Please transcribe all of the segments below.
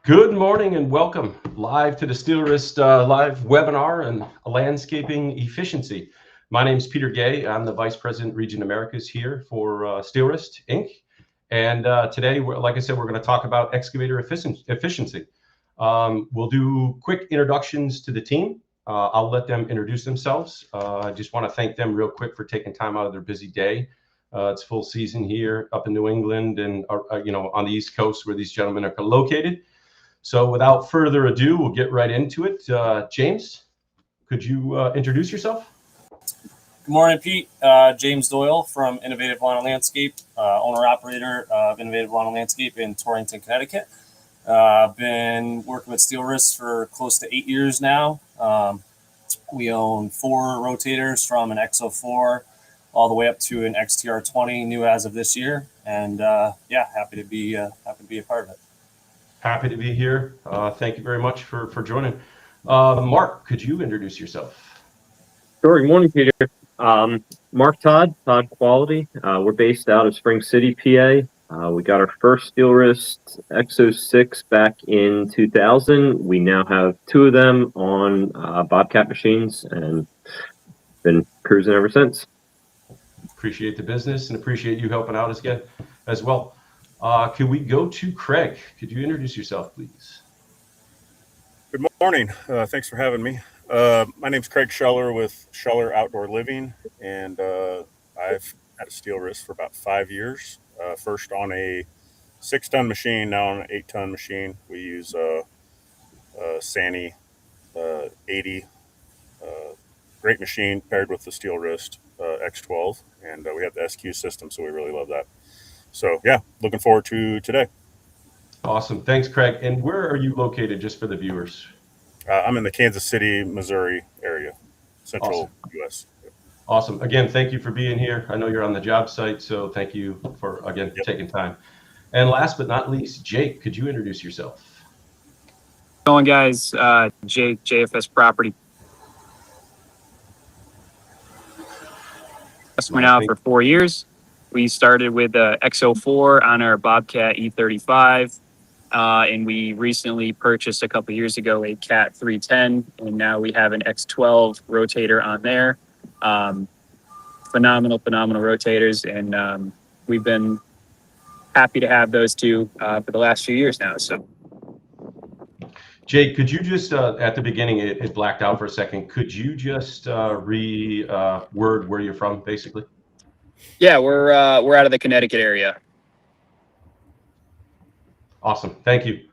Good morning and welcome live to the Steelwrist live webinar on landscaping efficiency. My name is Peter Gay. I'm the Vice President Region Americas here for Steelwrist Inc. And today, like I said, we're going to talk about excavator efficiency. We'll do quick introductions to the team. I'll let them introduce themselves. I just want to thank them real quick for taking time out of their busy day. It's full season here up in New England and on the East Coast where these gentlemen are located. So without further ado, we'll get right into it. James, could you introduce yourself? Good morning, Pete. James Doyle from Innovative Lawn and Landscape, owner-operator of Innovative Lawn and Landscape in Torrington, Connecticut. I've been working with Steelwrist for close to 8 years now. We own 4 rotators from an X04 all the way up to an XTR20, new as of this year. And happy to be a part of it. Happy to be here. Thank you very much for joining. Mark, could you introduce yourself? Sure. Good morning, Peter. Mark Todd Quality. We're based out of Spring City, PA. We got our first Steelwrist X06 back in 2000. We now have 2 of them on Bobcat machines and been cruising ever since. Appreciate the business and appreciate you helping out as well. Could we go to Craig? Could you introduce yourself, please? Good morning. Thanks for having me. My name's Craig Scheller with Scheller Outdoor Living, and I've had a Steelwrist for about 5 years. First on a 6-ton machine, now on an 8-ton machine. We use Sani 80, great machine paired with the Steelwrist X12, and we have the SQ system, so we really love that. So yeah, looking forward to today. Awesome. Thanks, Craig. And where are you located, just for the viewers? I'm in the Kansas City, Missouri area, central U.S. Awesome. Again, thank you for being here. I know you're on the job site, so thank you for, again, taking time. And last but not least, Jake, could you introduce yourself? Going, guys. Jake, JFS Property. Customer now for 4 years. We started with X04 on our Bobcat E35, and we recently purchased a couple years ago a Cat 310, and now we have an X12 rotator on there. Phenomenal rotators, and we've been happy to have those 2 for the last few years now. So, Jake, could you just at the beginning it blacked out for a second? Could you just word where you're from, basically? Yeah, we're out of the Connecticut area. Awesome. Thank you.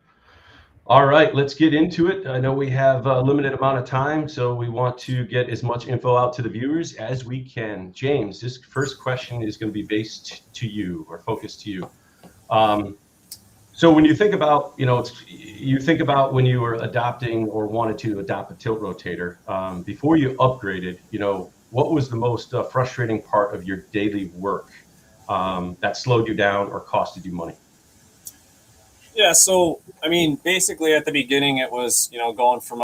All right, let's get into it. I know we have a limited amount of time, so we want to get as much info out to the viewers as we can. James, this first question is going to be based to you or focused to you. So when you think about, you think about when you were adopting or wanted to adopt a tilt rotator, before you upgraded, what was the most frustrating part of your daily work that slowed you down or costed you money? Yeah, so I mean, basically at the beginning it was, going from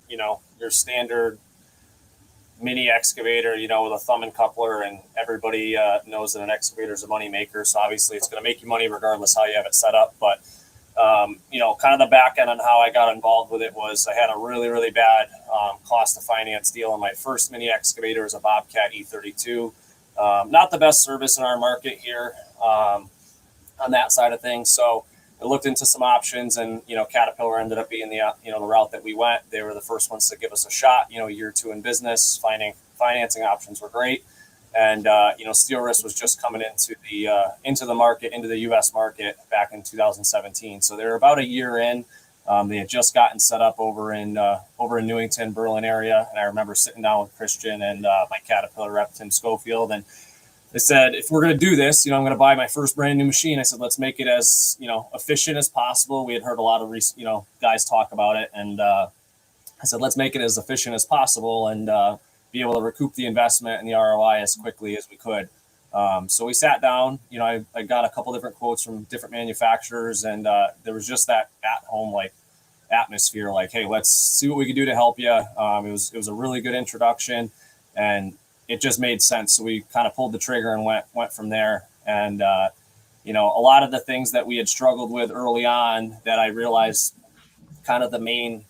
your standard mini excavator, with a thumb and coupler, and everybody knows that an excavator is a money maker. So obviously it's going to make you money regardless how you have it set up. But kind of the back end on how I got involved with it was I had a really bad cost of finance deal on my first mini excavator as a Bobcat E32. Not the best service in our market here on that side of things. So I looked into some options, and Caterpillar ended up being the route that we went. They were the first ones to give us a shot. A year or 2 in business, financing options were great, and Steelwrist was just coming into the market, into the U.S. market back in 2017. So they were about a year in. They had just gotten set up over in Newington, Berlin area, and I remember sitting down with Christian and my Caterpillar rep Tim Schofield, and they said, if we're going to do this, I'm going to buy my first brand new machine. I said, let's make it as, efficient as possible. We had heard a lot of, guys talk about it. And I said, let's make it as efficient as possible and be able to recoup the investment and the ROI as quickly as we could. So we sat down, I got a couple different quotes from different manufacturers, and there was just that at home, atmosphere, hey, let's see what we can do to help you. It was a really good introduction, and it just made sense. So we kind of pulled the trigger and went from there. And a lot of the things that we had struggled with early on that I realized kind of the main,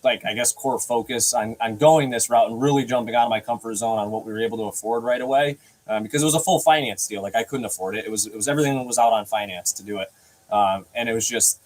like, I guess, core focus on going this route and really jumping out of my comfort zone on what we were able to afford right away, because it was a full finance deal. Like, I couldn't afford it. It was everything that was out on finance to do it. And it was just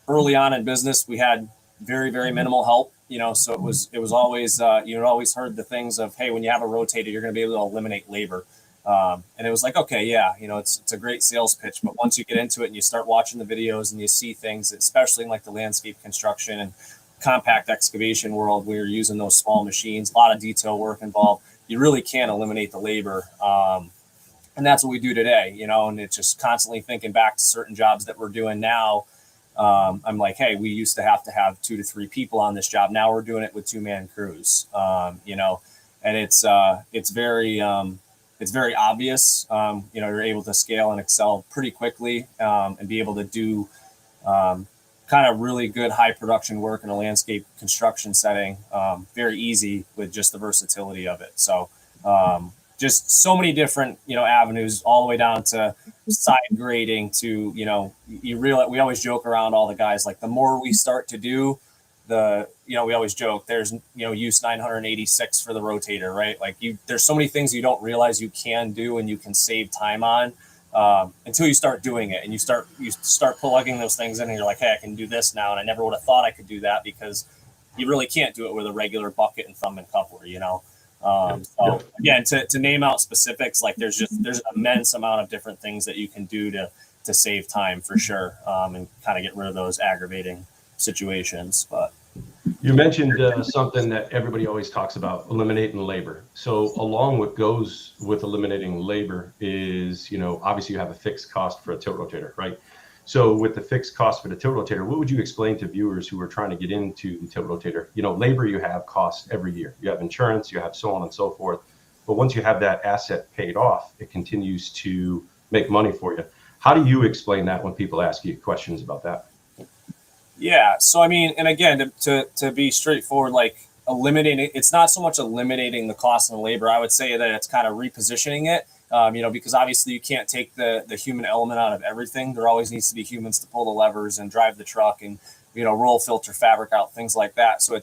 early on in business, we had very, very minimal help, so it was always, always heard the things of, hey, when you have a rotator, you're going to be able to eliminate labor. And it was like, okay, yeah, it's a great sales pitch. But once you get into it and you start watching the videos and you see things, especially in like the landscape construction and compact excavation world, where you're using those small machines, a lot of detail work involved, you really can eliminate the labor. And that's what we do today, and it's just constantly thinking back to certain jobs that we're doing now. I'm like, hey, we used to have 2 to 3 people on this job. Now we're doing it with 2-man crews, and it's very obvious. You're able to scale and excel pretty quickly, and be able to do kind of really good high production work in a landscape construction setting, very easy with just the versatility of it. So just so many different, avenues, all the way down to side grading to, you realize, we always joke around, all the guys, like, the more we start to do, we always joke, there's, use 986 for the rotator, right? Like, there's so many things you don't realize you can do and you can save time on, until you start doing it, and you start plugging those things in, and you're like, hey, I can do this now. And I never would have thought I could do that, because you really can't do it with a regular bucket and thumb and coupler, So again, to name out specifics, like, there's an immense amount of different things that you can do to save time for sure, and kind of get rid of those aggravating situations. But you mentioned something that everybody always talks about, eliminating labor. So along what goes with eliminating labor is, obviously you have a fixed cost for a tilt rotator, right? So with the fixed cost for the tilt rotator, what would you explain to viewers who are trying to get into the tilt rotator? Labor you have costs every year. You have insurance, you have so on and so forth. But once you have that asset paid off, it continues to make money for you. How do you explain that when people ask you questions about that? Yeah. So, I mean, and again, to be straightforward, like, eliminating, it's not so much eliminating the cost and the labor. I would say that it's kind of repositioning it, because obviously you can't take the human element out of everything. There always needs to be humans to pull the levers and drive the truck and, roll filter fabric out, things like that. So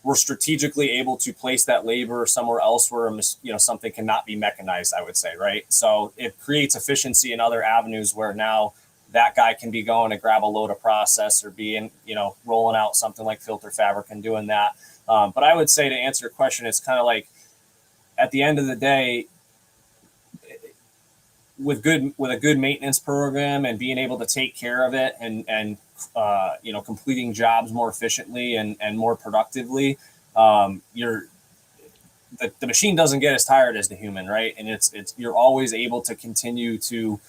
we're strategically able to place that labor somewhere else where, something cannot be mechanized, I would say. Right. So it creates efficiency in other avenues where now that guy can be going to grab a load of process, or be rolling out something like filter fabric and doing that. But I would say, to answer your question, it's kind of like, at the end of the day, with a good maintenance program and being able to take care of it and completing jobs more efficiently and more productively, the machine doesn't get as tired as the human, right? And you're always able to continue to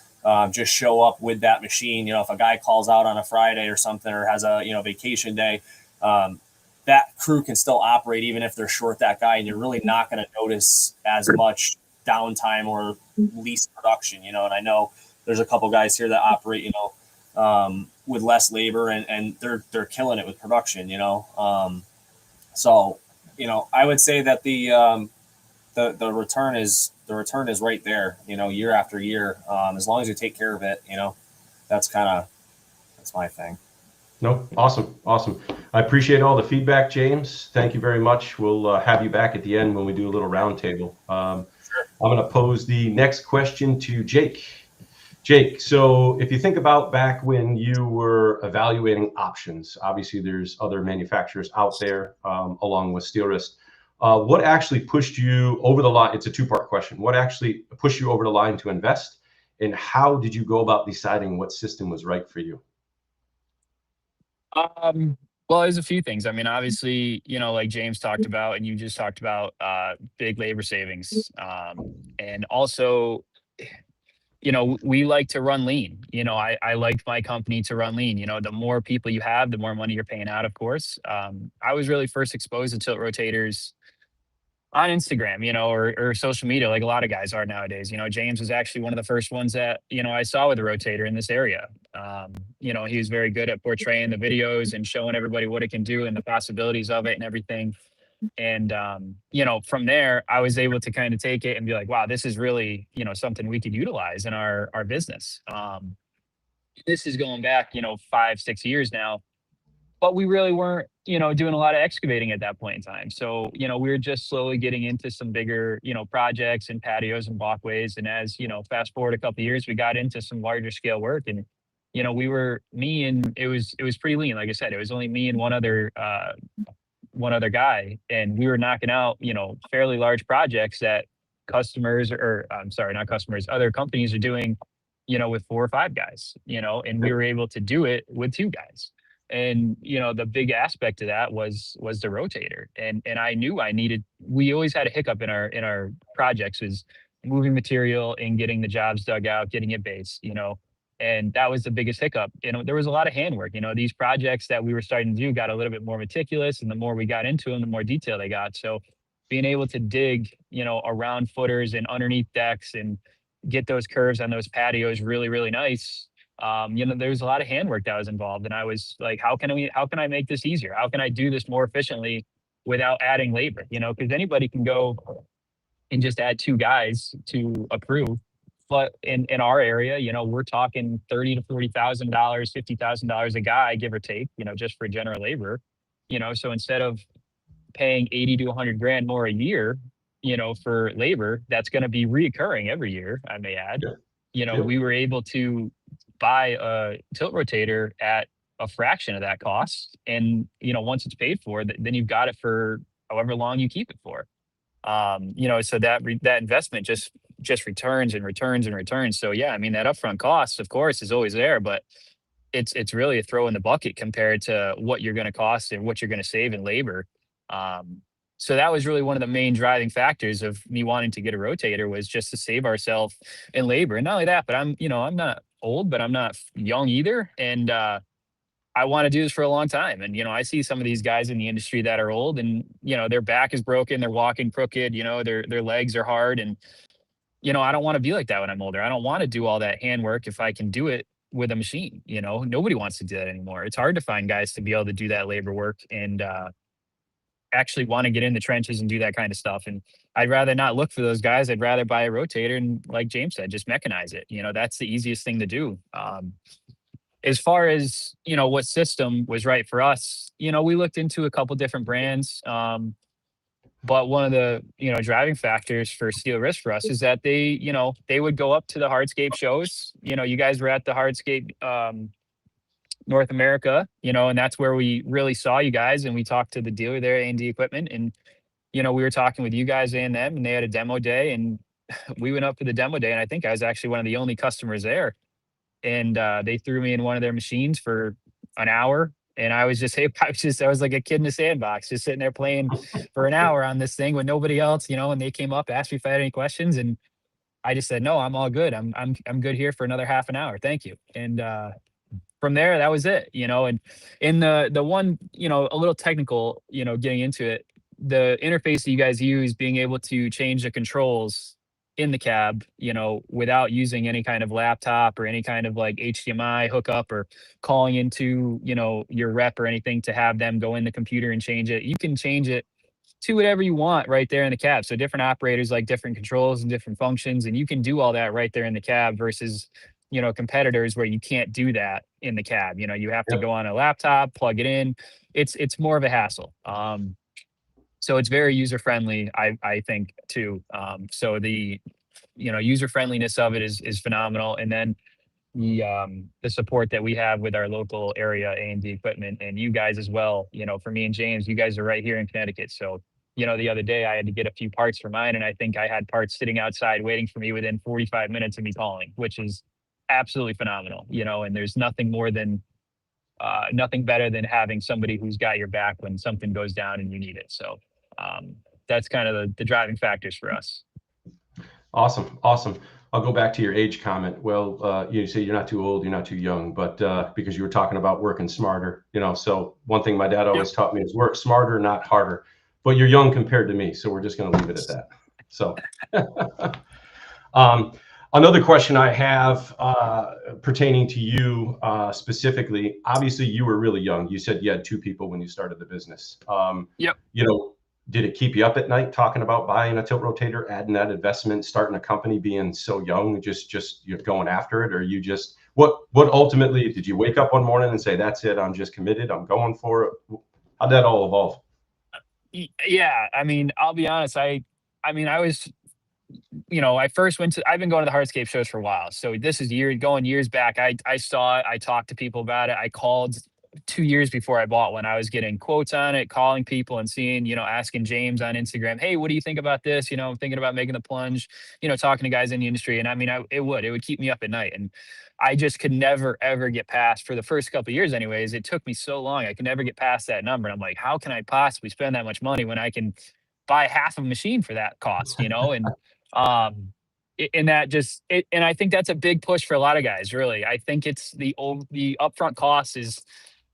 just show up with that machine. If a guy calls out on a Friday or something, or has a vacation day, that crew can still operate even if they're short that guy, and you're really not going to notice as much downtime or least production. And I know there's a couple guys here that operate with less labor, and they're killing it with production. So I would say that the return is right there, year after year. As long as you take care of it, that's my thing. No, awesome. I appreciate all the feedback, James. Thank you very much. We'll have you back at the end when we do a little roundtable. Sure. I'm going to pose the next question to Jake. Jake, so if you think about back when you were evaluating options, obviously there's other manufacturers out there, along with Steelwrist. What actually pushed you over the line? It's a 2-part question. What actually pushed you over the line to invest, and how did you go about deciding what system was right for you? Well, there's a few things. I mean, obviously, like James talked about, and you just talked about, big labor savings. And also, we like to run lean. I like my company to run lean. The more people you have, the more money you're paying out, of course. I was really first exposed to tilt rotators on Instagram, or social media, like a lot of guys are nowadays. James was actually one of the first ones that, I saw with a rotator in this area. He was very good at portraying the videos and showing everybody what it can do and the possibilities of it and everything. And, from there, I was able to kind of take it and be like, wow, this is really, something we could utilize in our business. This is going back, 5, 6 years now, but we really weren't, doing a lot of excavating at that point in time. So, we were just slowly getting into some bigger, projects and patios and walkways. And as, fast forward a couple of years, we got into some larger scale work. And, it was pretty lean. Like I said, it was only me and one other guy, and we were knocking out, fairly large projects that customers, or I'm sorry, not customers, other companies are doing, with 4 or 5 guys, and we were able to do it with 2 guys. And, the big aspect of that was the rotator. And I knew we always had a hiccup in our projects, was moving material and getting the jobs dug out, getting it based, and that was the biggest hiccup. There was a lot of handwork. These projects that we were starting to do got a little bit more meticulous, and the more we got into them, the more detail they got. So being able to dig, around footers and underneath decks and get those curves on those patios really, really nice. There was a lot of handwork that was involved, and I was like, how can I make this easier? How can I do this more efficiently without adding labor? Because anybody can go and just add 2 guys to a crew. But in our area, we're talking $30,000 to $40,000, $50,000 a guy, give or take, just for general labor. So instead of paying 80 to 100 grand more a year, for labor, that's going to be reoccurring every year, I may add. Yeah. We were able to buy a tilt rotator at a fraction of that cost. And, once it's paid for, then you've got it for however long you keep it for. So that investment just returns and returns and returns. So yeah, I mean, that upfront cost, of course, is always there, but it's really a throw in the bucket compared to what you're going to cost and what you're going to save in labor. So that was really one of the main driving factors of me wanting to get a rotator, was just to save ourselves in labor. And not only that, but I'm not old, but I'm not young either. And, I want to do this for a long time. And, I see some of these guys in the industry that are old, and, their back is broken, they're walking crooked, their legs are hard. And, I don't want to be like that when I'm older. I don't want to do all that handwork if I can do it with a machine. Nobody wants to do that anymore. It's hard to find guys to be able to do that labor work and actually want to get in the trenches and do that kind of stuff. And I'd rather not look for those guys. I'd rather buy a rotator and, like James said, just mechanize it. That's the easiest thing to do. As far as, what system was right for us, we looked into a couple different brands. But one of the, driving factors for Steelwrist for us is that they would go up to the hardscape shows. You guys were at the hardscape North America, and that's where we really saw you guys. And we talked to the dealer there, A&D Equipment, and, we were talking with you guys and them, and they had a demo day, and we went up for the demo day. And I think I was actually one of the only customers there. And they threw me in one of their machines for an hour. And I was like a kid in a sandbox, just sitting there playing for an hour on this thing with nobody else, and they came up, asked me if I had any questions. And I just said, no, I'm all good. I'm good here for another half an hour. Thank you. And from there, that was it, and in the one, a little technical, getting into it, the interface that you guys use, being able to change the controls in the cab, without using any kind of laptop or any kind of like HDMI hookup or calling into, your rep or anything to have them go in the computer and change it. You can change it to whatever you want right there in the cab. So different operators like different controls and different functions, and you can do all that right there in the cab versus, competitors where you can't do that in the cab. You have to go on a laptop, plug it in. It's more of a hassle. So it's very user friendly, I think too. So the user friendliness of it is phenomenal, and then the support that we have with our local area A&D Equipment, and you guys as well. For me and James, you guys are right here in Connecticut. So the other day I had to get a few parts for mine, and I think I had parts sitting outside waiting for me within 45 minutes of me calling, which is absolutely phenomenal. And there's nothing better than having somebody who's got your back when something goes down and you need it. So that's kind of the driving factors for us. Awesome. I'll go back to your age comment. Well, you say you're not too old, you're not too young, but because you were talking about working smarter, so one thing my dad always taught me is work smarter, not harder. But you're young compared to me, so we're just going to leave it at that. So another question I have pertaining to you specifically, obviously you were really young. You said you had 2 people when you started the business. Yep. did it keep you up at night talking about buying a tilt rotator, adding that investment, starting a company, being so young, just you're going after it? Or you just, what ultimately, did you wake up one morning and say, that's it, I'm just committed, I'm going for it? How'd that all evolve? Yeah, I mean, I'll be honest. I mean, I was, I first went to. I've been going to the hardscape shows for a while, so this is years back. I saw it. I talked to people about it. I called 2 years before I bought one. I was getting quotes on it, calling people and seeing, asking James on Instagram, hey, what do you think about this? I'm thinking about making the plunge. Talking to guys in the industry, and I mean, it would keep me up at night, and I just could never ever get past, for the first couple of years anyways. It took me so long. I could never get past that number. And I'm like, how can I possibly spend that much money when I can buy half a machine for that cost? And um and that just and I think that's a big push for a lot of guys. Really, I think it's the upfront cost is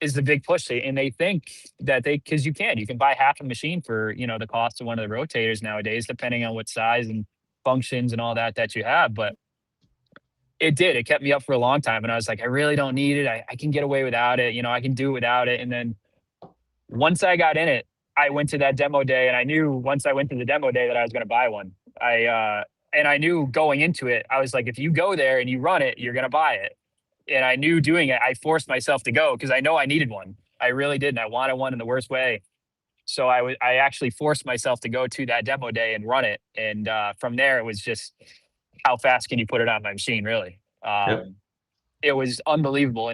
the big push. And they think that because you can buy half a machine for the cost of one of the rotators nowadays, depending on what size and functions and all that you have. But it kept me up for a long time, and I was like, I really don't need it. I can get away without it. I can do it without it. And then once I got in it, I went to that demo day, and I knew once I went to the demo day that I was going to buy one. And I knew going into it, I was like, if you go there and you run it, you're going to buy it. And I knew doing it, I forced myself to go because I know I needed one. I really did. And I wanted one in the worst way. So I actually forced myself to go to that demo day and run it. And from there, it was just, how fast can you put it on my machine? Really. Yep. It was unbelievable.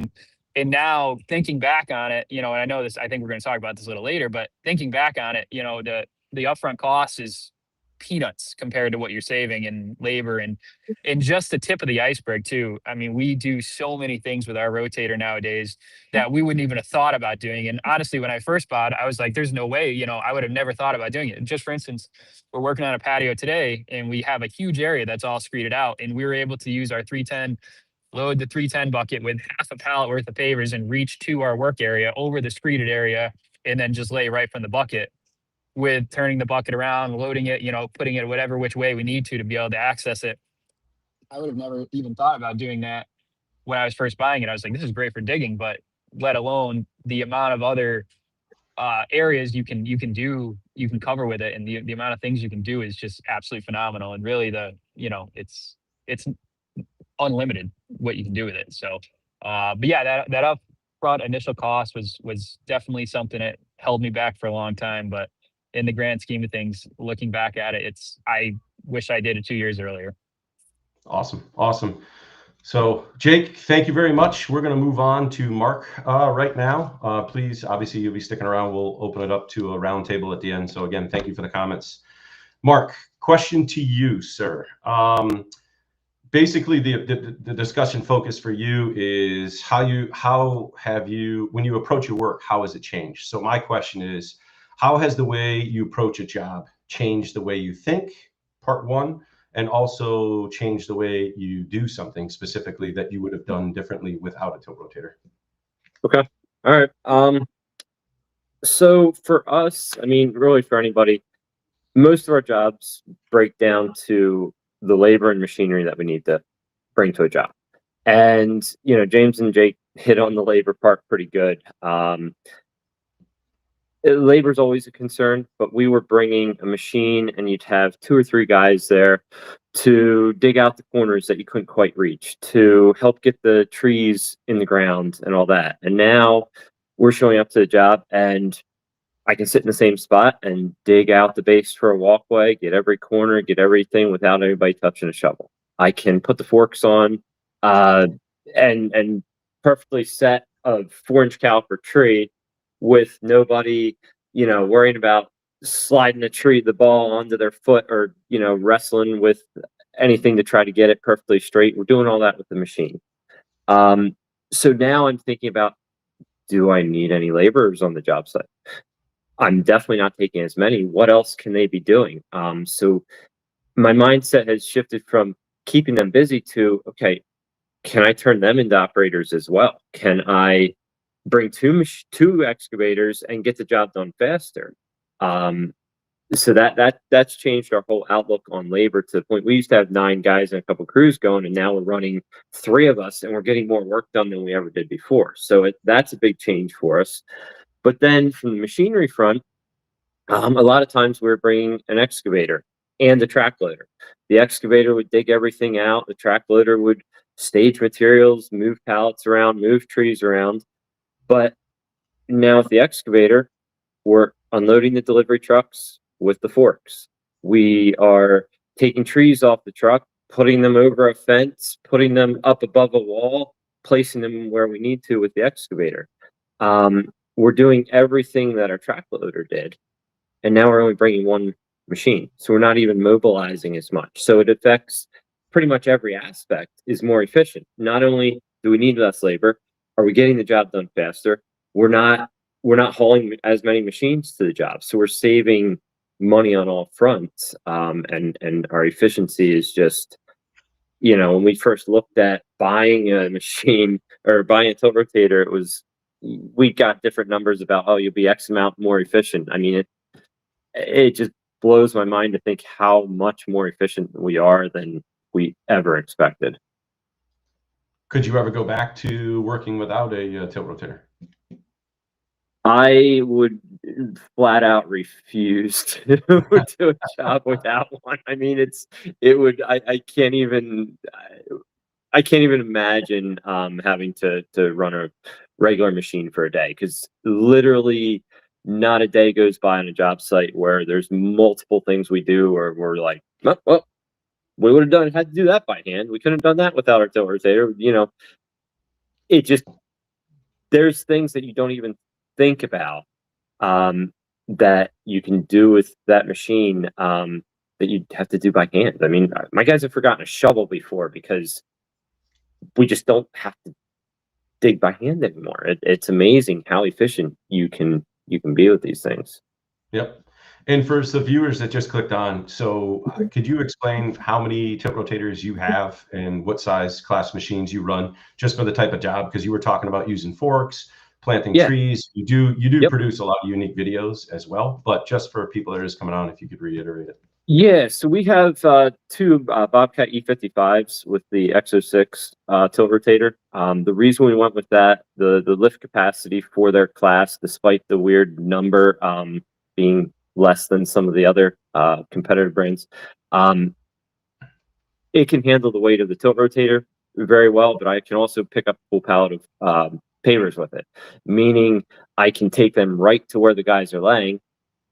And now thinking back on it, and I know this, I think we're going to talk about this a little later, but thinking back on it, the upfront cost is peanuts compared to what you're saving in labor and just the tip of the iceberg too. I mean, we do so many things with our rotator nowadays that we wouldn't even have thought about doing. And honestly, when I first bought it, I was like, there's no way, I would have never thought about doing it. And just for instance, we're working on a patio today and we have a huge area that's all screeded out, and we were able to use our 310, load the 310 bucket with half a pallet worth of pavers and reach to our work area over the screeded area, and then just lay right from the bucket, with turning the bucket around, loading it, putting it whatever which way we need to be able to access it. I would have never even thought about doing that when I was first buying it. I was like, this is great for digging, but let alone the amount of other areas you can cover with it, and the amount of things you can do is just absolutely phenomenal. And really it's unlimited what you can do with it. So but yeah, that upfront initial cost was definitely something that held me back for a long time. But in the grand scheme of things, looking back at it, I wish I did it 2 years earlier. Awesome. So Jake, thank you very much. We're going to move on to Mark right now. Please, obviously you'll be sticking around. We'll open it up to a round table at the end. So again, thank you for the comments. Mark, question to you, sir. Basically the discussion focus for you is how have you, when you approach your work, how has it changed? So my question is, how has the way you approach a job changed the way you think, part one, and also changed the way you do something specifically that you would have done differently without a tilt rotator? Okay. All right. So for us, I mean, really for anybody, most of our jobs break down to the labor and machinery that we need to bring to a job. And, James and Jake hit on the labor part pretty good. Labor is always a concern, but we were bringing a machine and you'd have 2 or 3 guys there to dig out the corners that you couldn't quite reach, to help get the trees in the ground and all that. And now we're showing up to the job and I can sit in the same spot and dig out the base for a walkway, get every corner, get everything without anybody touching a shovel. I can put the forks on and perfectly set a 4-inch caliper tree with nobody, worrying about sliding the ball onto their foot or, wrestling with anything to try to get it perfectly straight. We're doing all that with the machine. So now I'm thinking about, do I need any laborers on the job site? I'm definitely not taking as many. What else can they be doing? So my mindset has shifted from keeping them busy to, okay, can I turn them into operators as well? Can I bring two excavators and get the job done faster? So that's changed our whole outlook on labor to the point we used to have 9 guys and a couple crews going, and now we're running 3 of us and we're getting more work done than we ever did before. So that's a big change for us. But then from the machinery front, A lot of times we were bringing an excavator and a track loader. The excavator would dig everything out. The track loader would stage materials, move pallets around, move trees around. But now with the excavator, we're unloading the delivery trucks with the forks. We are taking trees off the truck, putting them over a fence, putting them up above a wall, placing them where we need to with the excavator. We're doing everything that our track loader did, and now we're only bringing one machine. So we're not even mobilizing as much. So it affects pretty much every aspect is more efficient. Not only do we need less labor, are we getting the job done faster? We're not hauling as many machines to the job. So we're saving money on all fronts. And our efficiency is just, when we first looked at buying a machine or buying a tiltrotator, we got different numbers about, oh, you'll be X amount more efficient. I mean, it just blows my mind to think how much more efficient we are than we ever expected. Could you ever go back to working without a tilt rotator? I would flat out refuse to do a job without one. I mean, I can't even imagine having to run a regular machine for a day, because literally not a day goes by on a job site where there's multiple things we do, or we're like, well, we would have had to do that by hand. We couldn't have done that without our tilt rotator. It just, there's things that you don't even think about that you can do with that machine that you have to do by hand. I mean, my guys have forgotten a shovel before because we just don't have to dig by hand anymore. It's amazing how efficient you can be with these things. Yep. And for the viewers that just clicked on, so could you explain how many tilt rotators you have and what size class machines you run, just for the type of job? Because you were talking about using forks, planting trees. You do produce a lot of unique videos as well, but just for people that are just coming on, if you could reiterate it. Yeah, so we have two Bobcat E55s with the X06 tilt rotator. The reason we went with that, the lift capacity for their class, despite the weird number being less than some of the other competitive brands, it can handle the weight of the tilt rotator very well, but I can also pick up a full pallet of pavers with it, meaning I can take them right to where the guys are laying.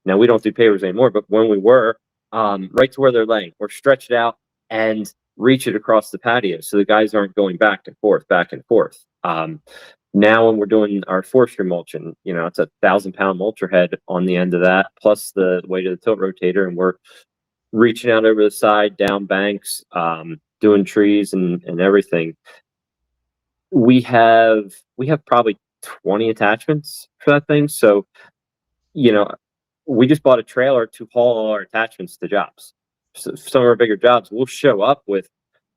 Now, we don't do pavers anymore, but when we were, right to where they're laying, or stretch it out and reach it across the patio so the guys aren't going back and forth. Now, when we're doing our forestry mulching, it's a 1,000-pound mulcher head on the end of that, plus the weight of the tilt rotator, and we're reaching out over the side, down banks, doing trees and everything. We have probably 20 attachments for that thing. So, we just bought a trailer to haul all our attachments to jobs. So some of our bigger jobs, we'll show up with,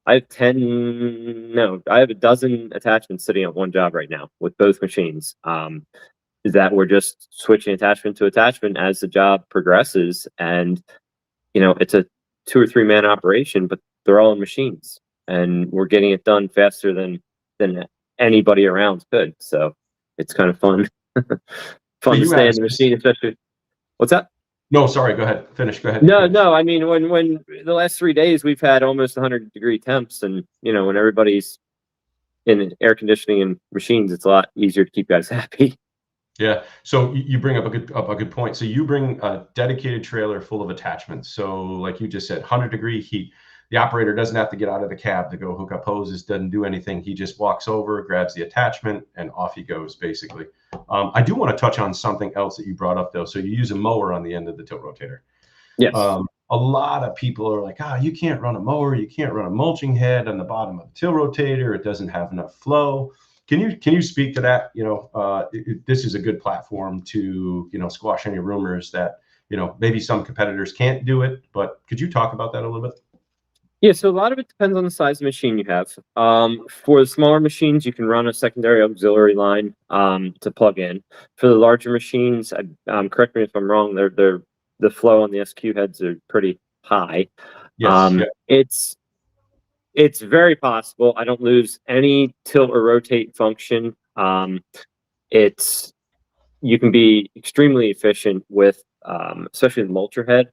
I have a dozen attachments sitting on one job right now with both machines. That we're just switching attachment to attachment as the job progresses. And, it's a 2 or 3 man operation, but they're all in machines, and we're getting it done faster than anybody around could. So it's kind of fun. Fun to stay in the machine, especially. What's that? No, sorry. Go ahead. Finish. Go ahead. No. I mean, when the last 3 days we've had almost 100-degree temps, and when everybody's in air conditioning and machines, it's a lot easier to keep guys happy. Yeah. So you bring up a good point. So you bring a dedicated trailer full of attachments. So like you just said, 100-degree heat. The operator doesn't have to get out of the cab to go hook up hoses, doesn't do anything. He just walks over, grabs the attachment, and off he goes, basically. I do want to touch on something else that you brought up, though. So you use a mower on the end of the tilt rotator. Yes. A lot of people are like, you can't run a mower. You can't run a mulching head on the bottom of the tilt rotator. It doesn't have enough flow. Can you speak to that? This is a good platform to, squash any rumors that, maybe some competitors can't do it, but could you talk about that a little bit? Yeah, so a lot of it depends on the size of machine you have. For the smaller machines, you can run a secondary auxiliary line to plug in. For the larger machines, correct me if I'm wrong, the flow on the SQ heads are pretty high. Yes. It's very possible I don't lose any tilt or rotate function. It's you can be extremely efficient with, especially the mulcher head.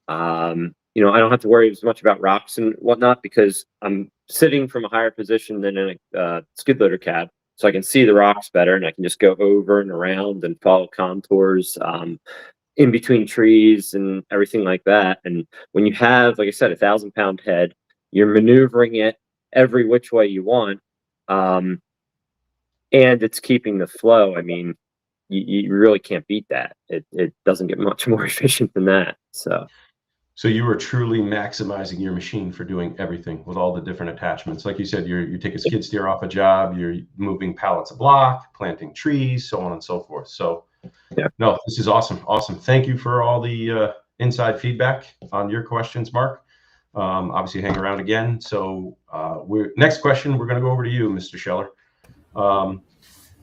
I don't have to worry as much about rocks and whatnot because I'm sitting from a higher position than in a skid loader cab, so I can see the rocks better, and I can just go over and around and follow contours in between trees and everything like that. And when you have, like I said, 1,000-pound head, you're maneuvering it every which way you want, and it's keeping the flow. I mean, you really can't beat that. It doesn't get much more efficient than that. So you are truly maximizing your machine for doing everything with all the different attachments. Like you said, you take a skid steer off a job, you're moving pallets of block, planting trees, so on and so forth. So yeah, no, this is awesome. Awesome. Thank you for all the inside feedback on your questions, Mark. Obviously hang around again. So next question, we're going to go over to you, Mr. Scheller.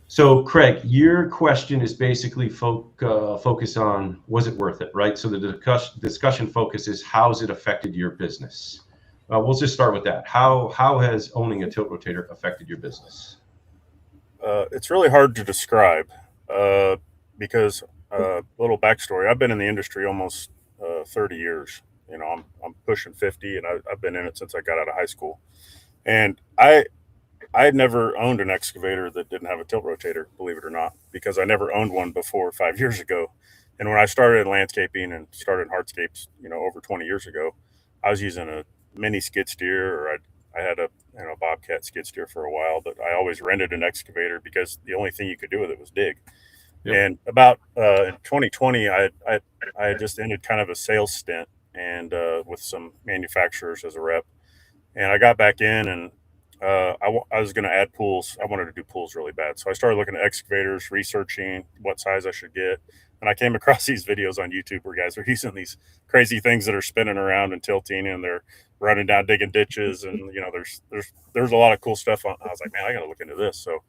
So Craig, your question is basically focus on, was it worth it, right? So the discussion focus is, how's it affected your business? We'll just start with that. How has owning a tiltrotator affected your business? It's really hard to describe because a little backstory. I've been in the industry almost 30 years. I'm pushing 50, and I've been in it since I got out of high school. And I had never owned an excavator that didn't have a tilt rotator, believe it or not, because I never owned one before 5 years ago. And when I started in landscaping and started in hardscapes, over 20 years ago, I was using a mini skid steer, or I had a Bobcat skid steer for a while, but I always rented an excavator because the only thing you could do with it was dig. Yep. And about in 2020, I had just ended kind of a sales stint and with some manufacturers as a rep, and I got back in, and I was going to add pools. I wanted to do pools really bad, so I started looking at excavators, researching what size I should get, and I came across these videos on YouTube where guys are using these crazy things that are spinning around and tilting, and they're running down, digging ditches, and there's a lot of cool stuff on. I was like, man, I got to look into this. So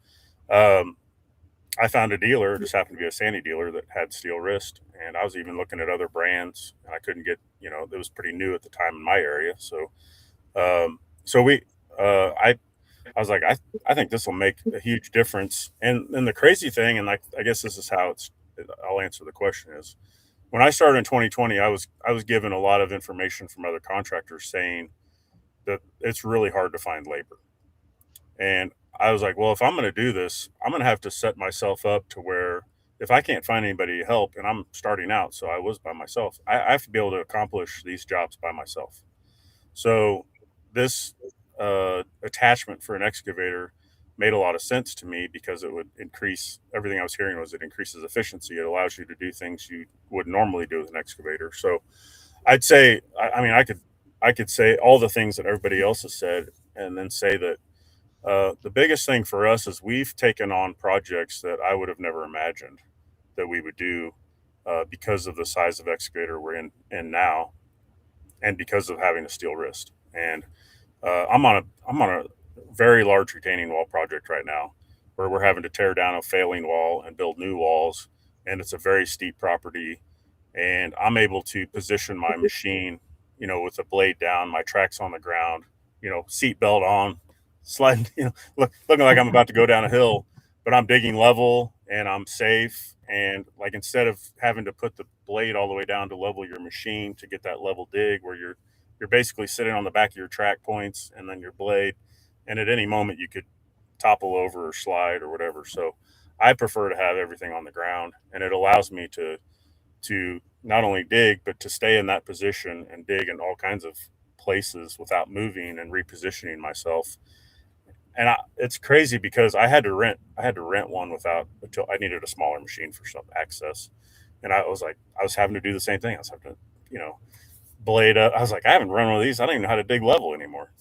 I found a dealer, just happened to be a Sandy dealer, that had Steelwrist, and I was even looking at other brands, and I couldn't get, it was pretty new at the time in my area. So I was like, I think this will make a huge difference. And the crazy thing, and I guess this is how I'll answer the question, is when I started in 2020, I was given a lot of information from other contractors saying that it's really hard to find labor. And I was like, well, if I'm going to do this, I'm going to have to set myself up to where if I can't find anybody to help, and I'm starting out, so I was by myself, I have to be able to accomplish these jobs by myself. So this attachment for an excavator made a lot of sense to me because it would increase, everything I was hearing was it increases efficiency. It allows you to do things you would normally do with an excavator. So I'd say, I could say all the things that everybody else has said, and then say that the biggest thing for us is we've taken on projects that I would have never imagined that we would do because of the size of excavator we're in now, and because of having a steel wrist. And I'm on a very large retaining wall project right now, where we're having to tear down a failing wall and build new walls, and it's a very steep property. And I'm able to position my machine, with the blade down, my tracks on the ground, seat belt on, sliding, looking like I'm about to go down a hill, but I'm digging level and I'm safe. And like, instead of having to put the blade all the way down to level your machine to get that level dig, where you're basically sitting on the back of your track points and then your blade, and at any moment you could topple over or slide or whatever. So I prefer to have everything on the ground, and it allows me to not only dig, but to stay in that position and dig in all kinds of places without moving and repositioning myself. And it's crazy because I had to rent one until I needed a smaller machine for some access. And I was having to do the same thing. I was having to, blade up. I was like, I haven't run one of these. I don't even know how to dig level anymore,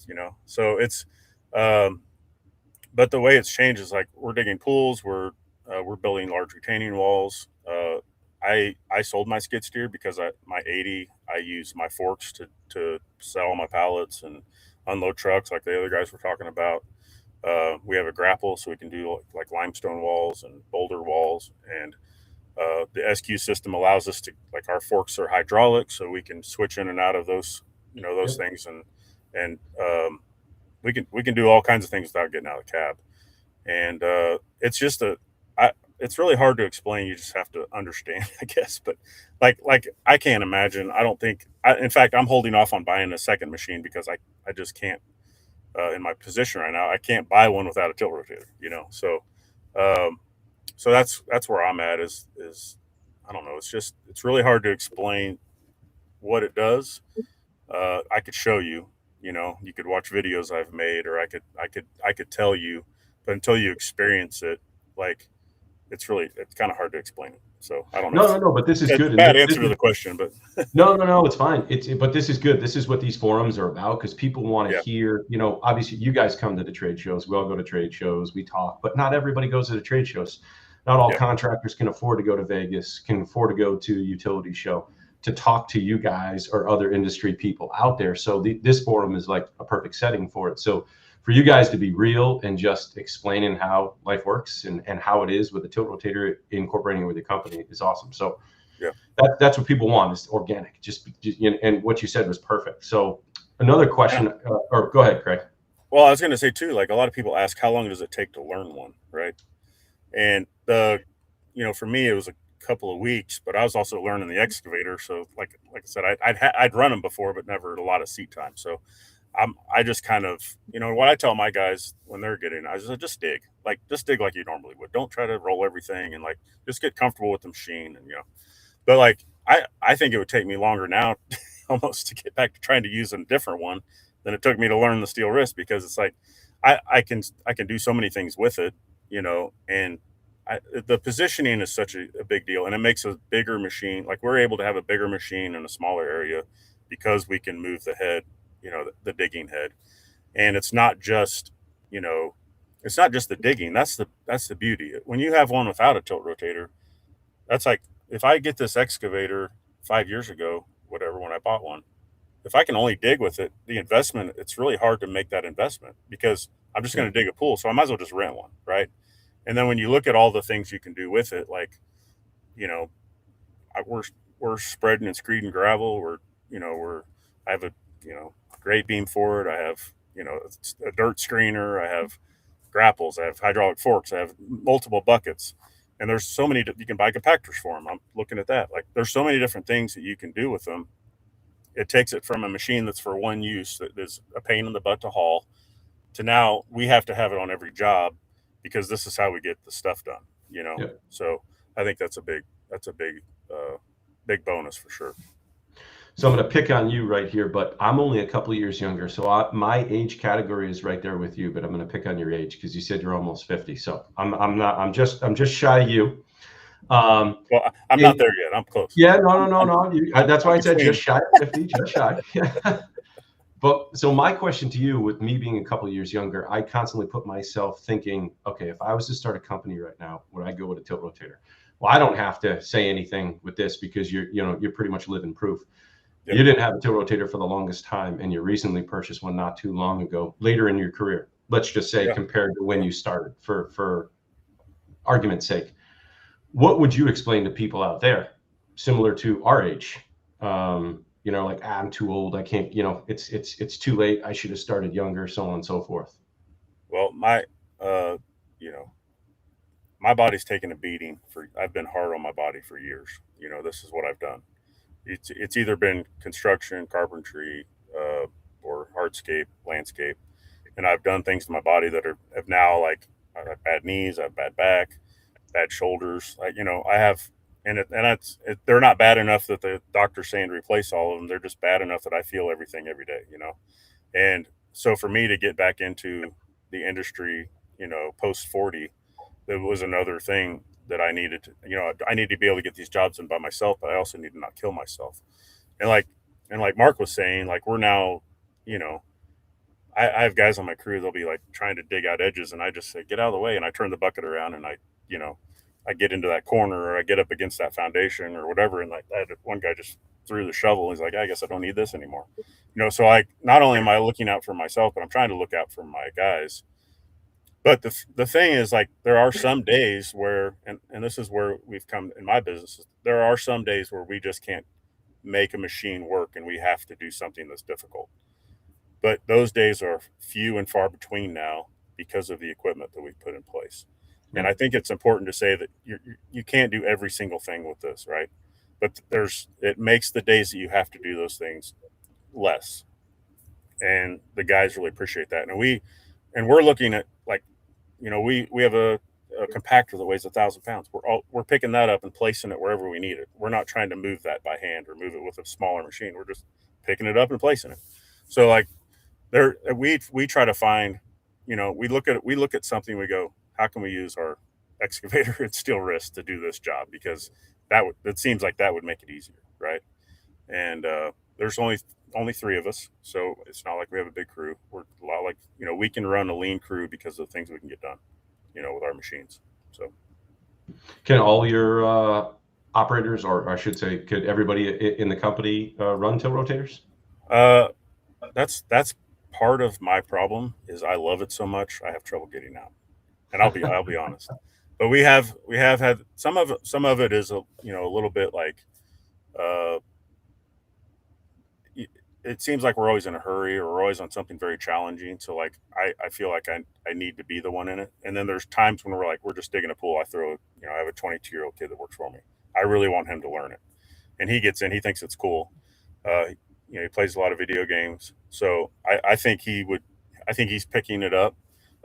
So it's, but the way it's changed is, like, we're digging pools, we're building large retaining walls. I sold my skid steer because my 80, I use my forks to sell my pallets and unload trucks like the other guys were talking about. We have a grapple, so we can do like limestone walls and boulder walls, and the SQ system allows us to, like, our forks are hydraulic, so we can switch in and out of those, those things, and we can do all kinds of things without getting out of the cab. And it's just it's really hard to explain. You just have to understand, I guess. But like I can't imagine. I don't think. In fact, I'm holding off on buying a second machine because I just can't. In my position right now, I can't buy one without a tilt rotator. Um, so that's where I'm at. Is I don't know. It's really hard to explain what it does. I could show you. You could watch videos I've made, or I could tell you, but until you experience it, like it's kind of hard to explain it. So I don't know. No, but this is It's good. a bad answer to the question, but No, it's fine. But this is good. This is what these forums are about, because people want to yeah, hear, obviously you guys come to the trade shows. We all go to trade shows, we talk, but not everybody goes to the trade shows. Not all yeah, contractors can afford to go to Vegas, can afford to go to a utility show to talk to you guys or other industry people out there. So this forum is like a perfect setting for it. So for you guys to be real and just explaining how life works and how it is with the tilt rotator, incorporating it with the company is awesome. So yeah. that's what people want, is organic. And what you said was perfect. So another question, or go ahead, Craig. Well, I was going to say too, like a lot of people ask, how long does it take to learn one, right? And for me, it was a couple of weeks, but I was also learning the excavator. So, like I said, I'd run them before, but never a lot of seat time. So, I just kind of, what I tell my guys when they're getting, I just dig, like you normally would. Don't try to roll everything, and like just get comfortable with the machine, and But like I think it would take me longer now, almost, to get back to trying to use a different one than it took me to learn the Steelwrist, because it's like I can do so many things with it, and the positioning is such a big deal, and it makes a bigger machine. Like, we're able to have a bigger machine in a smaller area because we can move the head, the digging head, and you know it's not just the digging. That's the beauty. When you have one without a tilt rotator, that's like, if I get this excavator 5 years ago, whatever, when I bought one, if I can only dig with it, the investment, it's really hard to make that investment, because I'm just going to dig a pool. So I might as well just rent one. Right. And then when you look at all the things you can do with it, like, you know, we're spreading and screeding gravel. I have a, grade beam for it. I have, a dirt screener. I have grapples. I have hydraulic forks. I have multiple buckets. And there's so many, you can buy compactors for them. I'm looking at that. Like, there's so many different things that you can do with them. It takes it from a machine that's for one use, that is a pain in the butt to haul, to now we have to have it on every job, because this is how we get the stuff done. Yeah. So I think that's a big big bonus for sure. So I'm going to pick on you right here, but I'm only a couple of years younger. So my age category is right there with you, but I'm going to pick on your age because you said you're almost 50. So I'm just shy of you. Well, I'm not there yet. I'm close. Yeah, no. That's why I said just shy of 50, just shy. But so my question to you, with me being a couple of years younger, I constantly put myself thinking, okay, if I was to start a company right now, would I go with a tilt rotator? Well, I don't have to say anything with this, because you're pretty much living proof. Yep. You didn't have a tilt rotator for the longest time, and you recently purchased one not too long ago, later in your career. Let's just say, compared to when you started, for argument's sake. What would you explain to people out there, similar to our age? Like, I'm too old, I can't, it's too late, I should have started younger, so on and so forth. Well, my my body's taken a beating. I've been hard on my body for years. This is what I've done. It's either been construction, carpentry, or hardscape, landscape, and I've done things to my body that have now, like, I have bad knees, I have bad back, bad shoulders. I have, and they're not bad enough that the doctor's saying to replace all of them. They're just bad enough that I feel everything every day. And so for me to get back into the industry, post 40, there was another thing that I needed to, I need to be able to get these jobs done by myself, but I also need to not kill myself. And like Mark was saying, like, we're now, I have guys on my crew, they'll be like trying to dig out edges, and I just say, get out of the way. And I turn the bucket around, and I get into that corner, or I get up against that foundation or whatever. And like, I had one guy just threw the shovel. He's like, I guess I don't need this anymore. So not only am I looking out for myself, but I'm trying to look out for my guys. But the thing is, like, there are some days where, and this is where we've come in my business, there are some days where we just can't make a machine work, and we have to do something that's difficult. But those days are few and far between now, because of the equipment that we've put in place. And I think it's important to say that you can't do every single thing with this, right? But it makes the days that you have to do those things less, and the guys really appreciate that. And we're looking at, like, we have a compactor that weighs 1,000 pounds. We're picking that up and placing it wherever we need it. We're not trying to move that by hand or move it with a smaller machine. We're just picking it up and placing it. So, like, we try to find, we look at something, we go, how can we use our excavator and Steelwrist to do this job? Because it seems like that would make it easier, right? And there's only three of us, so it's not like we have a big crew. We're a lot like, we can run a lean crew because of the things we can get done, with our machines. So can all your operators, or I should say, could everybody in the company run tiltrotators? That's part of my problem, is I love it so much I have trouble getting out, and I'll be honest. But we have had some of it is a little bit like, it seems like we're always in a hurry, or we're always on something very challenging. So, like, I feel like I need to be the one in it. And then there's times when we're just digging a pool. I have a 22-year-old kid that works for me. I really want him to learn it, and he gets in. He thinks it's cool. He plays a lot of video games, so I think he's picking it up.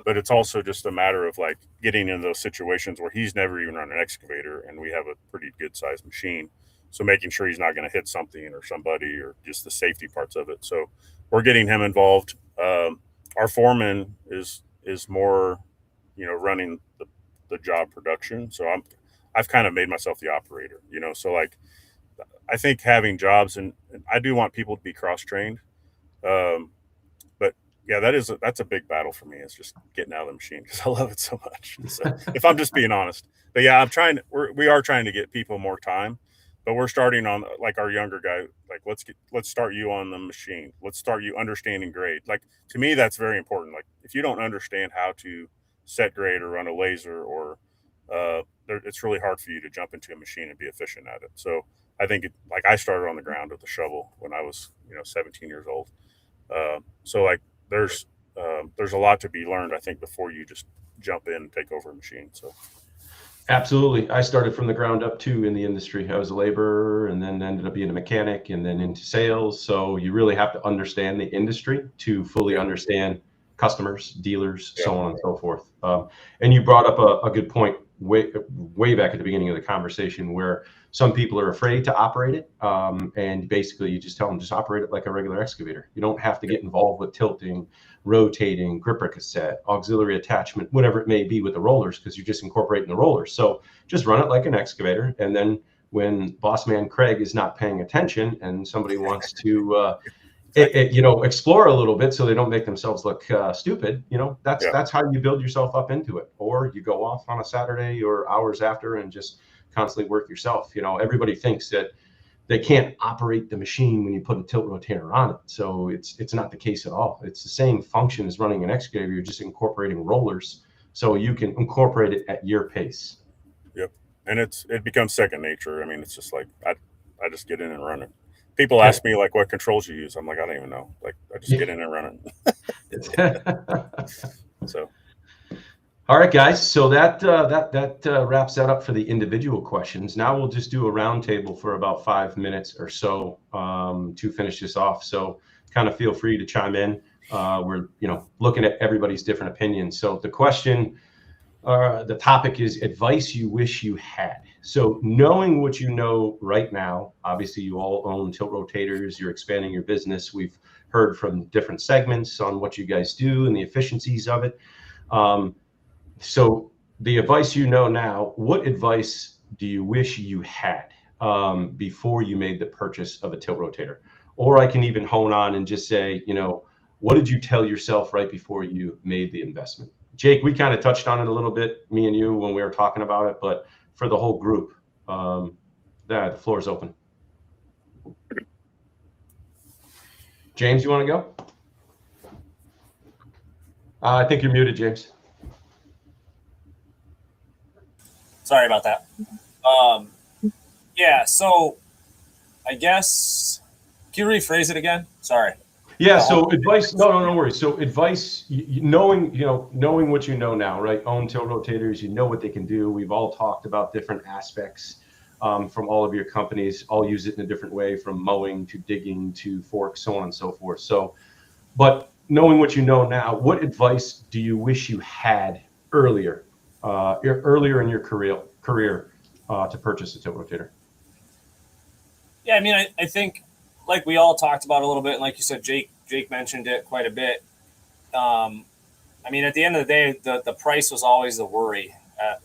But it's also just a matter of, like, getting in those situations where he's never even run an excavator, and we have a pretty good sized machine. So making sure he's not going to hit something or somebody, or just the safety parts of it. So we're getting him involved. Our foreman is more, running the job production. So I've kind of made myself the operator, So, like, I think having jobs, and I do want people to be cross-trained. But yeah, that's a big battle for me. It's just getting out of the machine, because I love it so much. So, if I'm just being honest, but yeah, we are trying to get people more time. But we're starting on, like, our younger guy, like, let's start you on the machine. Let's start you understanding grade. Like, to me, that's very important. Like, if you don't understand how to set grade or run a laser, or it's really hard for you to jump into a machine and be efficient at it. So I think like, I started on the ground with a shovel when I was 17 years old. So, like, there's a lot to be learned, I think, before you just jump in and take over a machine. So. Absolutely. I started from the ground up too in the industry. I was a laborer, and then ended up being a mechanic, and then into sales. So you really have to understand the industry to fully understand customers, dealers, so on and so forth. And you brought up a good point way back at the beginning of the conversation, where some people are afraid to operate it. And basically you just tell them, just operate it like a regular excavator. You don't have to get involved with tilting, rotating, gripper cassette, auxiliary attachment, whatever it may be with the rollers, because you're just incorporating the rollers. So just run it like an excavator. And then when boss man Craig is not paying attention and somebody wants to explore a little bit so they don't make themselves look stupid, that's how you build yourself up into it. Or you go off on a Saturday or hours after and just constantly work yourself. Everybody thinks that they can't operate the machine when you put a tilt rotator on it. So it's not the case at all. It's the same function as running an excavator. You're just incorporating rollers, so you can incorporate it at your pace. Yep. And it becomes second nature. I mean, it's just like, I just get in and run it. People ask me, like, what controls you use. I'm like, I don't even know. Like, I just get in and run it. So. All right, guys. So that wraps that up for the individual questions. Now we'll just do a roundtable for about 5 minutes or so to finish this off. So kind of feel free to chime in. We're looking at everybody's different opinions. So the question, the topic is advice you wish you had. So knowing what you know right now, obviously you all own tilt rotators. You're expanding your business. We've heard from different segments on what you guys do and the efficiencies of it. So the advice you know now, what advice do you wish you had before you made the purchase of a tilt rotator? Or I can even hone on and just say, what did you tell yourself right before you made the investment? Jake, we kind of touched on it a little bit, me and you, when we were talking about it, but for the whole group, the floor is open. James, you want to go? I think you're muted, James. Sorry about that. Yeah, so I guess, can you rephrase it again? Sorry. Yeah. So advice, no worries. So advice, knowing, knowing what you know now, right? Own tiltrotators, you know what they can do. We've all talked about different aspects from all of your companies. All use it in a different way, from mowing to digging to forks, so on and so forth. So, but knowing what you know now, what advice do you wish you had earlier, earlier in your career to purchase a tiltrotator? Yeah, I mean, I think like we all talked about a little bit, and like you said, Jake mentioned it quite a bit. I mean, at the end of the day, the price was always the worry,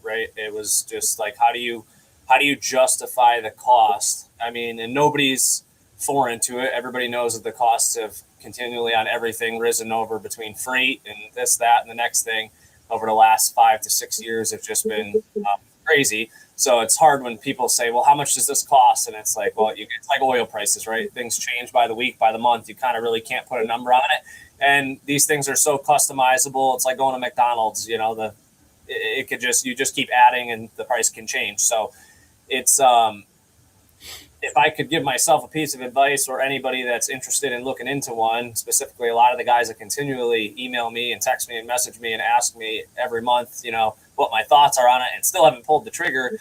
right? It was just like how do you justify the cost? I mean, and nobody's foreign to it. Everybody knows that the costs have continually on everything risen over between freight and this, that, and the next thing over the last 5 to 6 years have just been crazy. So it's hard when people say, well, how much does this cost? And it's like, well, it's like oil prices, right? Things change by the week, by the month. You kind of really can't put a number on it. And these things are so customizable. It's like going to McDonald's, it could you just keep adding and the price can change. So it's, if I could give myself a piece of advice, or anybody that's interested in looking into one, specifically a lot of the guys that continually email me and text me and message me and ask me every month, what my thoughts are on it, and still haven't pulled the trigger,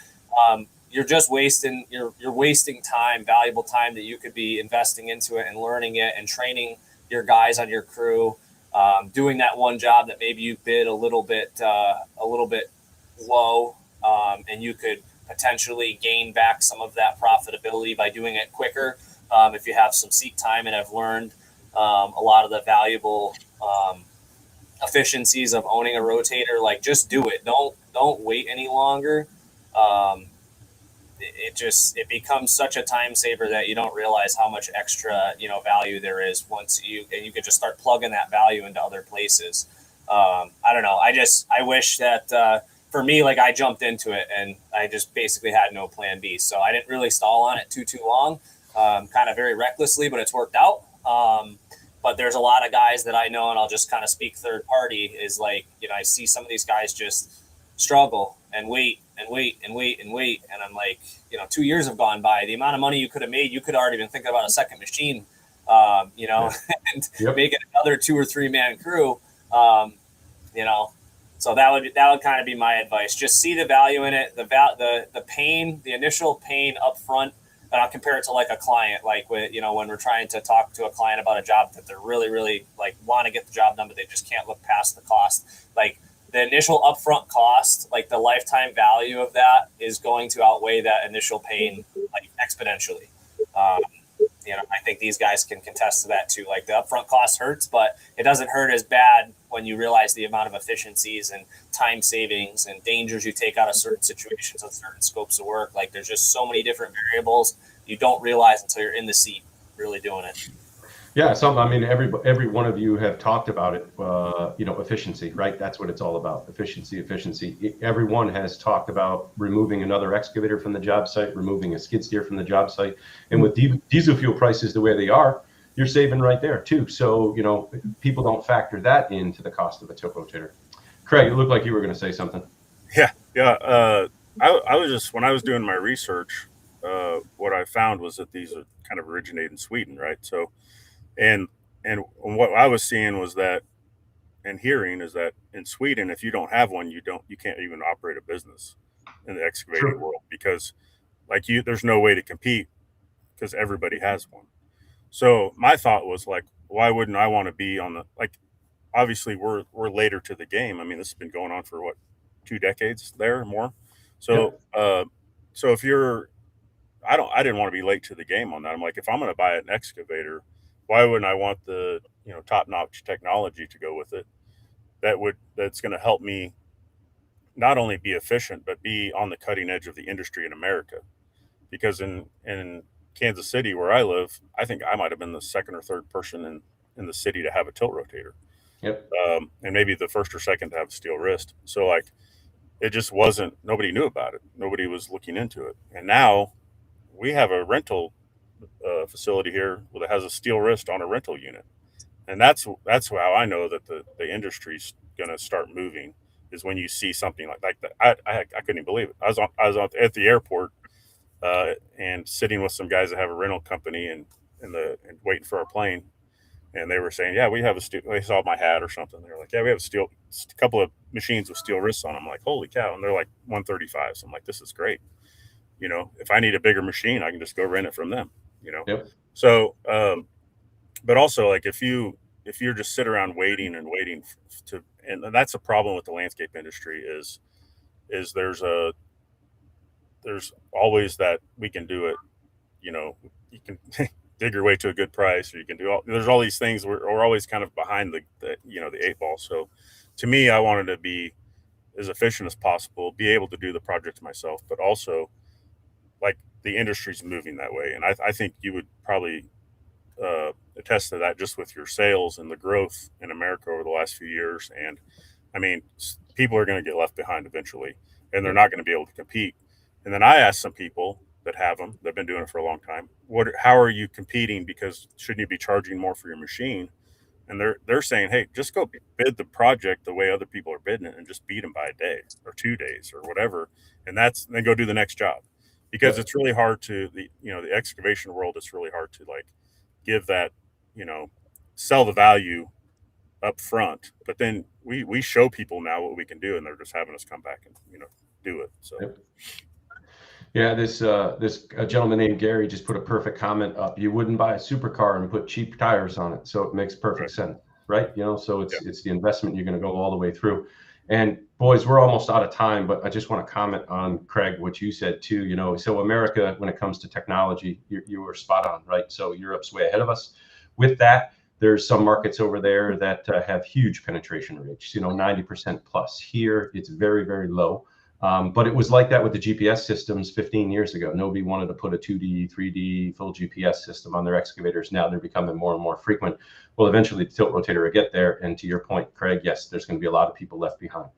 you're just wasting you're wasting time, valuable time that you could be investing into it and learning it and training your guys on your crew, doing that one job that maybe you bid a little bit low, and you could potentially gain back some of that profitability by doing it quicker, if you have some seat time and have learned a lot of the valuable efficiencies of owning a rotator. Like, just do it. Don't wait any longer. It becomes such a time saver that you don't realize how much extra value there is once you can just start plugging that value into other places. I don't know. I wish that for me, like, I jumped into it and I just basically had no plan B. So I didn't really stall on it too long, kind of very recklessly, but it's worked out. But there's a lot of guys that I know, and I'll just kind of speak third party, is like, I see some of these guys just struggle and wait and wait and wait and wait. And I'm like, 2 years have gone by. The amount of money you could have made, you could have already been thinking about a second machine, and making another 2 or 3 man crew, So that would kind of be my advice. Just see the value in it, the pain, the initial pain up front. And I'll compare it to like a client, like when we're trying to talk to a client about a job that they're really, really like want to get the job done, but they just can't look past the cost. Like, the initial upfront cost, like the lifetime value of that is going to outweigh that initial pain, like, exponentially. I think these guys can contest to that too. Like, the upfront cost hurts, but it doesn't hurt as bad when you realize the amount of efficiencies and time savings and dangers you take out of certain situations and certain scopes of work. Like, there's just so many different variables you don't realize until you're in the seat really doing it. Yeah, I mean, every one of you have talked about it. Efficiency, right? That's what it's all about. Efficiency. Everyone has talked about removing another excavator from the job site, removing a skid steer from the job site, and with diesel fuel prices the way they are, you're saving right there too. So people don't factor that into the cost of a tiltrotator. Craig, it looked like you were going to say something. Yeah. I was just, when I was doing my research, what I found was that these are kind of originate in Sweden, right? So. And what I was seeing was that, and hearing, is that in Sweden, if you don't have one, you can't even operate a business in the excavating world, because there's no way to compete because everybody has one. So my thought was like, why wouldn't I want to be on obviously we're later to the game. I mean, this has been going on for what, 2 decades there or more. So, so if you're, I didn't want to be late to the game on that. I'm like, if I'm going to buy an excavator, why wouldn't I want the top-notch technology to go with it? That's going to help me not only be efficient, but be on the cutting edge of the industry in America. Because in Kansas City, where I live, I think I might have been the second or third person in the city to have a tilt rotator. Yep. And maybe the first or second to have a steel wrist. So like, it just wasn't, nobody knew about it. Nobody was looking into it. And now we have a rental facility here that has a steel wrist on a rental unit, and that's how I know that the industry's going to start moving, is when you see something like that. I couldn't even believe it. I was at the airport and sitting with some guys that have a rental company and waiting for our plane, and they were saying, yeah, we have they saw my hat or something. They're like, yeah, we have a couple of machines with steel wrists on them. I'm like, holy cow. And they're like 135. So I'm like, this is great. You know, if I need a bigger machine, I can just go rent it from them, you know? Yep. So, but also like if you're just sit around waiting to, and that's a problem with the landscape industry is there's always that we can do it, you know, you can dig your way to a good price, or you can do there's all these things. We're always kind of behind the 8 ball. So to me, I wanted to be as efficient as possible, be able to do the project myself, but also like the industry's moving that way. And I think you would probably attest to that just with your sales and the growth in America over the last few years. And I mean, people are going to get left behind eventually, and they're not going to be able to compete. And then I asked some people that have them, that've been doing it for a long time, how are you competing? Because shouldn't you be charging more for your machine? And they're saying, hey, just go bid the project the way other people are bidding it, and just beat them by a day or 2 days or whatever. And then go do the next job, because it's really hard to the excavation world. It's really hard to like give that, sell the value up front, but then we show people now what we can do, and they're just having us come back and do it. So yeah, this gentleman named Gary just put a perfect comment up. You wouldn't buy a supercar and put cheap tires on it, so it makes perfect sense, right? So it's the investment. You're going to go all the way through. And boys, we're almost out of time, but I just want to comment on, Craig, what you said too. So America, when it comes to technology, you were spot on, right? So Europe's way ahead of us. With that, there's some markets over there that have huge penetration rates, 90% plus. Here, it's very, very low. But it was like that with the GPS systems 15 years ago. Nobody wanted to put a 2D, 3D full GPS system on their excavators. Now they're becoming more and more frequent. Well, eventually the Tiltrotator will get there. And to your point, Craig, yes, there's going to be a lot of people left behind.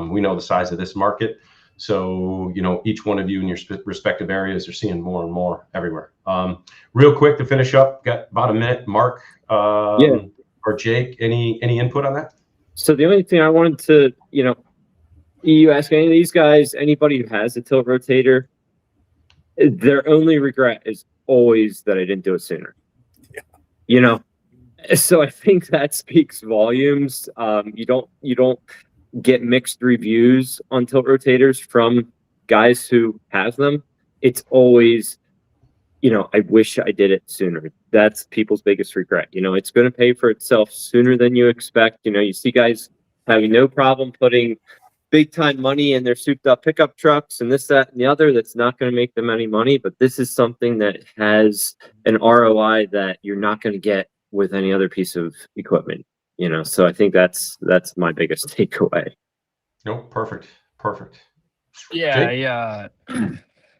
We know the size of this market. So, each one of you in your respective areas are seeing more and more everywhere. Real quick to finish up, got about a minute. Mark or Jake, any input on that? So the only thing I wanted to, you ask any of these guys, anybody who has a Tiltrotator, their only regret is always that I didn't do it sooner. Yeah. So I think that speaks volumes. You don't get mixed reviews on Tiltrotators from guys who have them. It's always, I wish I did it sooner. That's people's biggest regret. It's going to pay for itself sooner than you expect. You see guys having no problem putting big time money in their souped up pickup trucks and this, that, and the other. That's not going to make them any money, but this is something that has an ROI that you're not going to get with any other piece of equipment. So I think that's my biggest takeaway. Nope. Perfect. Yeah.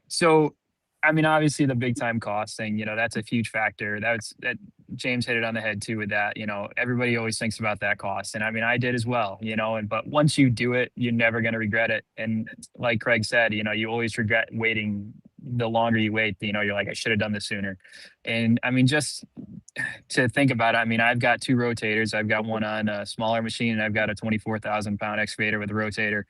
So, I mean, obviously the big time cost thing, that's a huge factor. That James hit it on the head too with that. Everybody always thinks about that cost. And I mean, I did as well, but once you do it, you're never going to regret it. And like Craig said, you always regret waiting. The longer you wait, you're like, I should have done this sooner. And I mean, just to think about it, I mean, I've got 2 rotators. I've got one on a smaller machine, and I've got a 24,000 pound excavator with a rotator.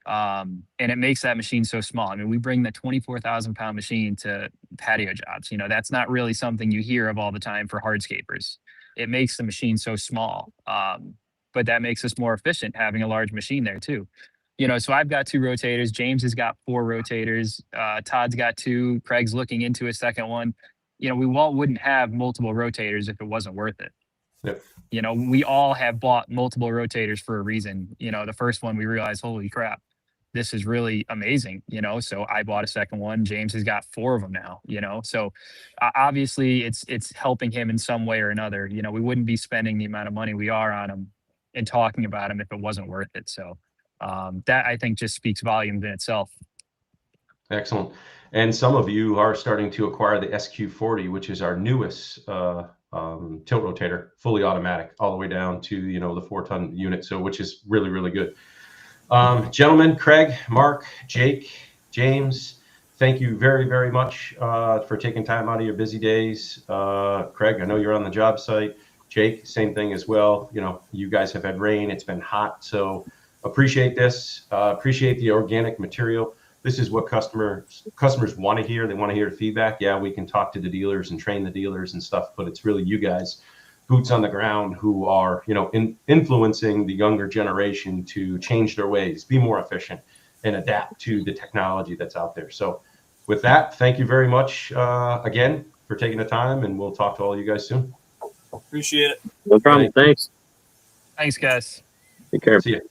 And it makes that machine so small. I mean, we bring the 24,000 pound machine to patio jobs. That's not really something you hear of all the time for hardscapers. It makes the machine so small. But that makes us more efficient having a large machine there too. So I've got 2 rotators. James has got 4 rotators. Todd's got 2. Craig's looking into a second one. We all wouldn't have multiple rotators if it wasn't worth it. Yep. We all have bought multiple rotators for a reason. The first one we realized, holy crap, this is really amazing. So I bought a second one. James has got 4 of them now. So obviously it's helping him in some way or another. We wouldn't be spending the amount of money we are on them and talking about them if it wasn't worth it. So that I think just speaks volumes in itself. Excellent. And some of you are starting to acquire the SQ40, which is our newest tilt rotator, fully automatic, all the way down to the 4-ton unit. So which is really, really good. Gentlemen, Craig, Mark, Jake, James, thank you very, very much for taking time out of your busy days. Craig, I know you're on the job site. Jake, same thing as well. You guys have had rain. It's been hot. So appreciate this. Appreciate the organic material. This is what customers want to hear. They want to hear feedback. Yeah, we can talk to the dealers and train the dealers and stuff, but it's really you guys boots on the ground who are, influencing the younger generation to change their ways, be more efficient, and adapt to the technology that's out there. So with that, thank you very much again for taking the time, and we'll talk to all you guys soon. Appreciate it. No problem. Thanks. Thanks, guys. Take care. See you.